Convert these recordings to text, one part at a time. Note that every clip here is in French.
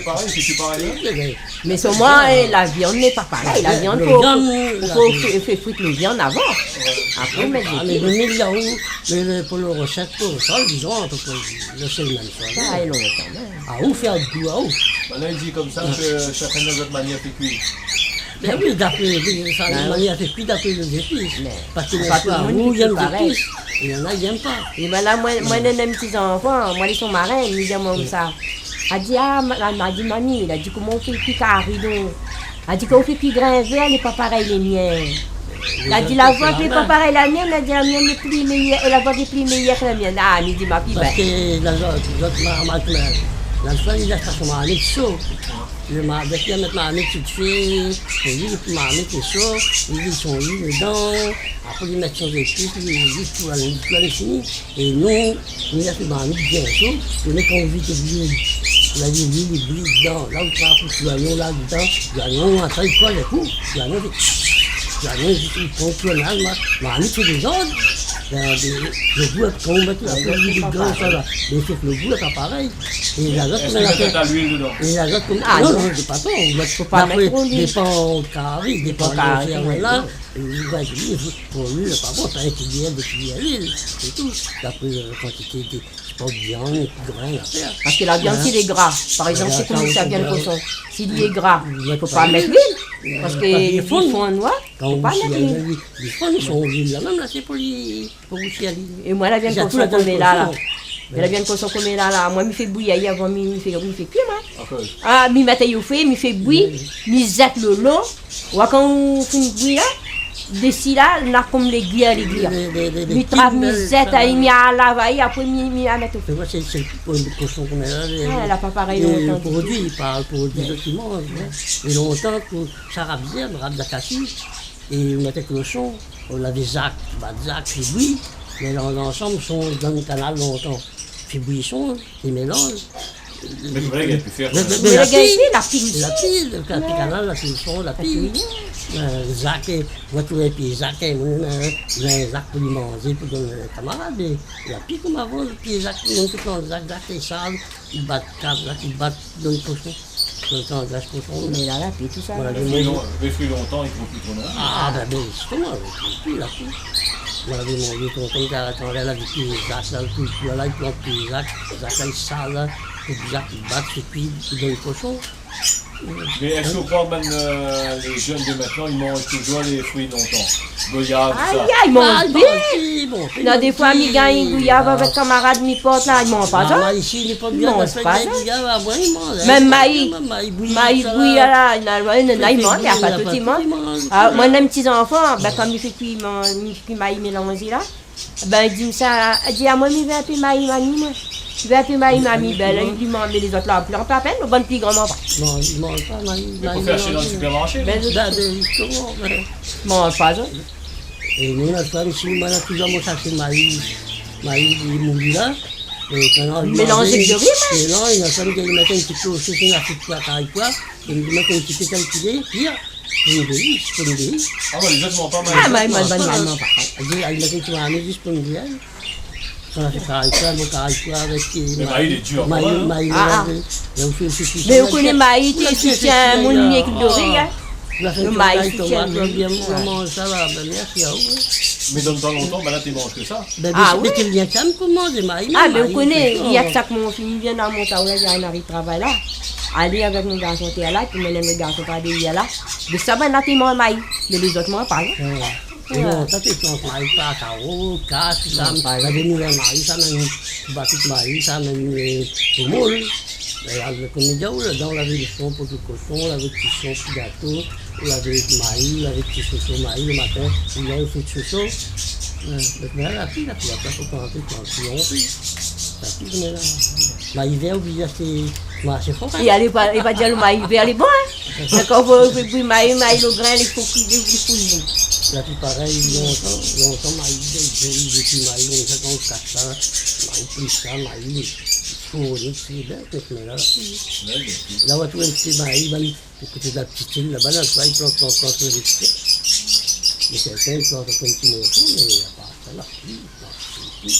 c'est pareil, c'est pareil. Mais sur moi, la viande n'est pas pareille. La viande, il faut faire friter les viandes avant. Après, mettre les épices. Mais pour le recette, pour ça, disons, c'est le même chose. Ça est longtemps. Ah, où faire du goût, à où? Là, il dit comme ça que chacun de votre manière fait cuire. Mais oui, d'après sa manière fait cuire d'après les épices. Parce que il y a des épices. Il y en a qui n'aiment pas. Et voilà, moi, j'ai des petits enfants, moi, ils sont marins, ils me disent comme ça. Elle dit, elle m'a dit, mamie, elle a dit, comment on fait cuire carridon? Elle a dit, qu'on fait cuire grain vert, n'est pas pareil les miens. Elle a dit, la voix n'est pas pareille la mienne, elle a dit, la mienne est plus meilleure, et la voix est plus meilleure que la mienne. Ah, elle me dit, ma fille, parce que les autres, la fois, il a fait son mari chaud. Le mari, dès qu'il a mis mari tout fait, pour lui, le mari est chaud, il dit son lit dedans, après il met son épices, il dit tout la fini. Et nous, il a fait mari bien chaud, on est conviés de l'huile. Il a dit l'huile, il brille dedans. Là où tu vas pour tout l'agneau là dedans, l'agneau, on entend, il colle les coups. L'agneau, il prend tout l'agneau, mari fait des ordres. Le goût est comme on la plus de gras, ça là. Mais c'est que le goût n'est pas pareil. Et la autre, comment elle a fait l'huile dedans? Et la autre, non, c'est pas bon. Il ne faut pas mettre des pans carrés, des pans carrés là. Pour lui, c'est pas bon, t'as un cuillère d'huile, c'est tout. D'après la quantité de viande et de grains à faire. Parce que la viande, c'est des gras. Par exemple, c'est comme ça vient le cochon. S'il est gras, il ne faut pas mettre l'huile. Parce qu'ils font noir, il ne faut pas mettre l'huile. Les fonds, ils sont huile là même, là, c'est pour aussi à l'huile. Et moi, la viande cochon comme là. La viande cochon comme là, moi, je me fais bouillir avant, je me fais cuire, moi. Ah, je mets au feu, je me fais bouillir, je zette le lot. Ou quand on fait bouillir, d'ici là, on a comme les guilles. Je trappe, je zette, je mets à laver, après, je mets à mettre au feu. C'est pour une cochon comme là. Elle n'a pas pareil longtemps. Le produit, il parle pour des documents. Et longtemps, ça rabiait, on rabe d'acassis. Et on mettait le cochon, on avait Zach, fait bouillir. Mais l'ensemble sont dans le canal longtemps. Fait bouillisson, les mélanges. Mais vous voulez pu faire ça? Mais la pile. La pile, le canal, la pile, la pile. Zach, moi tous les pieds, Zach, Zach pour lui manger, pour donner les camarades. Mais la pile comme avant, le pied Zach, tout le temps, Zach est sale, il bat dans le cochon. Mais là, la pile, tout ça. Les fruits longtemps, ils ne font plus trop mal. Ah, ben justement, la pile. On avait mangé tonton qui attendait la vie qui Zach, là, il plante les Zach, il sale, Zach, il bat, et puis il donne le cochon. Mais est-ce qu'on croit même les jeunes de maintenant, ils mangent toujours les fruits longtemps? Goyave, tout ça. Ils mangent bien. Il y a des fois, ils gagnent goyave avec camarades, ils portent là, ils mangent pas ça. Ils mangent pas ça. Même maïs bouillis là, ils mangent, il n'y a pas tout, ils mangent. Moi, les petits enfants, comme ils font maïs mélangés là, ils disent ça, ils disent à moi, il veut un peu maïs, mamie, je vais appeler mamie belle, il lui demande les autres là, plus en peine, le bon petit grand pas. Non, il ne mange pas maïs. Il faut faire chez dans le supermarché. Il mange pas ça. Et nous, la femme, si on a toujours mangé maïs moulu là. Mélanger de riz, mais non, il y a femme qui met un petit peu au chou, il a fait quoi, il met un petit peu calculé, puis c'est pour une délice. Ah, mais les autres n'ont pas mal. Ah, mais ils mangent pas de maïs, non, pas. Il met un petit peu à la juste pour une délice. On a fait carré avec le maïs, il est dur. Mais vous connaissez maïs, tu soutiens mon miel de riz, hein? Le maïs, tu soutiens bien. Ça va, merci à vous. Mais dans le temps longtemps, là, tu manges que ça. Mais tu viens quand même pour manger maïs. Ah, mais vous connaissez, il y a que ça que mon fils vient dans mon taoulet, il y a un arrêt de travail là. Aller avec mon garçon, tu es là, puis maintenant le garçon pas de là. Mais ça va, là, tu manges maïs. Mais les autres mangent pas. Non, ça c'est quand maïs pas, carreau, casse, ça, la venue de maïs, ça même, battu de maïs, ça même, tout moule. Comme il dit, là, on avait des sons pour le cochon, on avait des sons pour le gâteau, on avait des maïs, on avait des chouchous maïs le matin, il y a aussi des chouchous. Mais la fille, la place au planter, quand tu l'as fait. La fille, on est là. Maïs vert, c'est fort. Il va dire le maïs vert, il est bon, hein? Quand vous faites maïs, le grain, il faut qu'il y la plus pareil, longtemps, maïs, maïs, on casse ça, maïs, plus ça, maïs, fourni, c'est bien, mais là, là, on va trouver un petit maïs, du côté de la petite île, là-bas, là, il plante les petits. Mais certains, ils plantent un petit morceau, mais il n'y a pas ça, là, plus.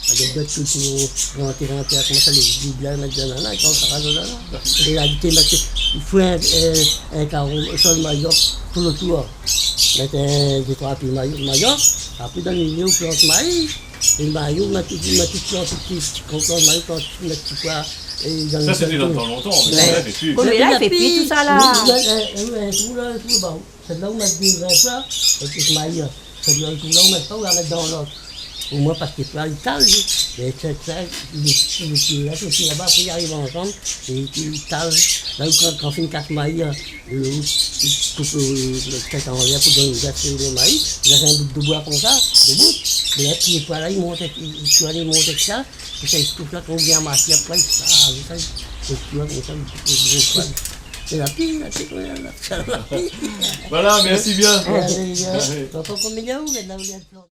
Avec d'autres tout pour rentrer, comment ça, les bibles, maintenant, et quand ça va là. Et là, il faut un carreau, sol maillot, tout le tour. Mettre des trois pieds maillot, après dans le milieu, plante maïs. Et le maillot, mettre tout plante, petit maillot, plante, mettre quoi. Ça, c'était dans le temps longtemps, mais ça fait plus. Comme là, il fait plus tout ça là. Tout là, c'est là où on met des vins là, et puis le maillot. C'est là où on met pas, on va mettre dans l'autre. Au moins parce que tu as le tal, mais c'est ça, là, c'est là-bas, après ils arrivent ensemble, et ils talent. Là où quand on fait une carte maïs, tu coupes le tête en l'air pour donner le maïs, il y a un bout de bois comme ça, debout. Et là, puis voilà, ils montent, tu vas aller monter ça, et ça, ils se coupent là, qu'on vient masser, après, ça, et tu vois, comme ça, c'est la pile, Voilà, merci bien. T'entends combien de